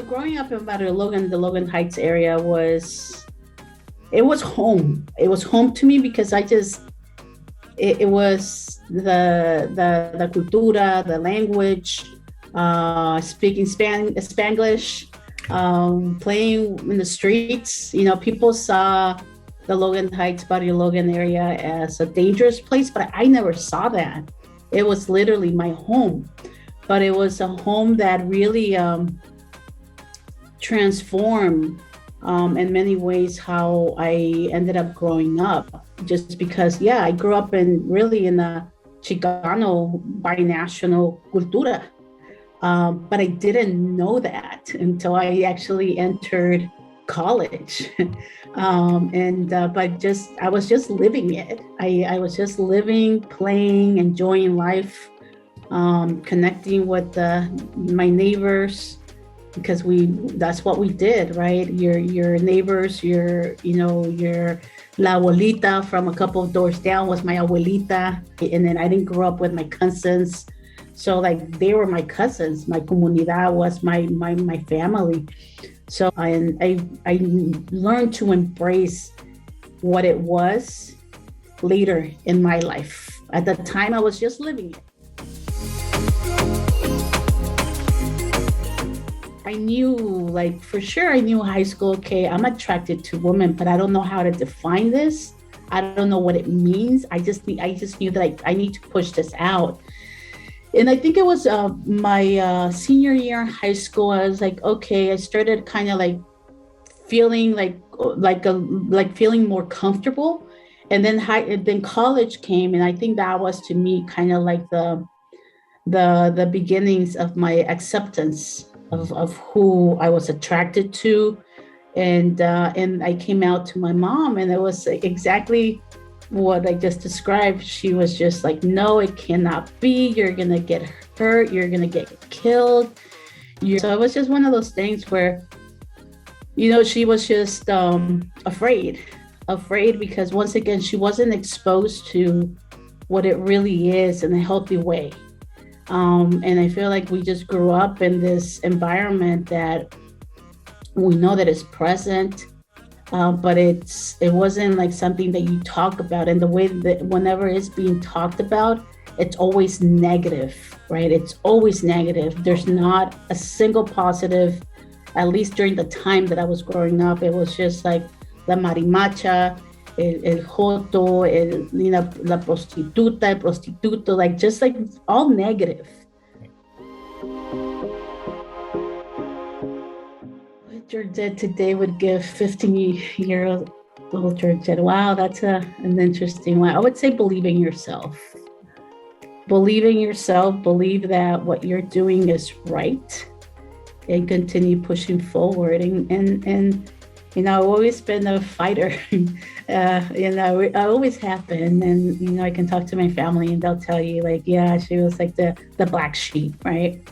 Growing up in Barrio Logan, the Logan Heights area it was home. It was home to me because it was the cultura, the language, speaking Spanglish, playing in the streets. People saw the Logan Heights, Barrio Logan area as a dangerous place, but I never saw that. It was literally my home, but it was a home that really transformed in many ways how I ended up growing up. Just because, I grew up in a Chicano binational cultura, but I didn't know that until I actually entered college. I was just living it. I was just living, playing, enjoying life, connecting with my neighbors, because that's what we did, right? Your neighbors, your la abuelita from a couple of doors down was my abuelita. And then I didn't grow up with my cousins. So they were my cousins. My comunidad was my family. So I learned to embrace what it was later in my life. At the time, I was just living it. I knew, for sure, I knew high school, okay, I'm attracted to women, but I don't know how to define this. I don't know what it means. I just knew that I need to push this out. And I think it was my senior year in high school. I was okay, I started kind of feeling feeling more comfortable. And then college came, and I think that was to me kind of the beginnings of my acceptance of who I was attracted to. And I came out to my mom, and it was exactly what I just described. She was just no, it cannot be. You're going to get hurt. You're going to get killed. So it was just one of those things where, she was just afraid because, once again, she wasn't exposed to what it really is in a healthy way. And I feel we just grew up in this environment that we know that it's present, but it wasn't something that you talk about. And the way that whenever it's being talked about, it's always negative, right? It's always negative. There's not a single positive. At least during the time that I was growing up, it was just la marimacha, el joto, la prostituta, el prostituto, just all negative. Georgette today would give 15-year-old Georgette. Wow, that's an interesting one. I would say believe in yourself. Believe in yourself, believe that what you're doing is right, and continue pushing forward. And I've always been a fighter. I always have been. And, I can talk to my family and they'll tell you she was the black sheep, right?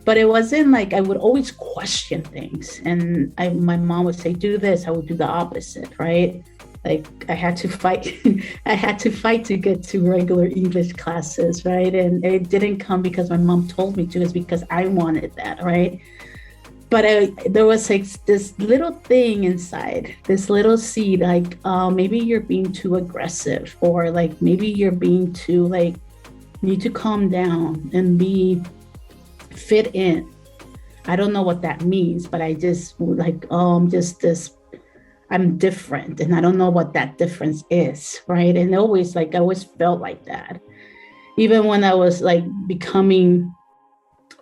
But it wasn't I would always question things. And my mom would say, do this, I would do the opposite, right? I had to fight. I had to fight to get to regular English classes, right? And it didn't come because my mom told me to, it's because I wanted that, right? But there was this little thing inside, this little seed, maybe you're being too aggressive, or maybe you're being too need to calm down and be fit in. I don't know what that means, but I just I'm different, and I don't know what that difference is, right? And I always felt like that, even when I was becoming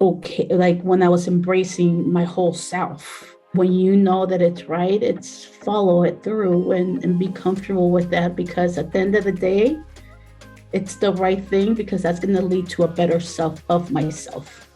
okay, when I was embracing my whole self. When you know that it's right, it's follow it through and be comfortable with that, because at the end of the day, it's the right thing, because that's going to lead to a better self of myself.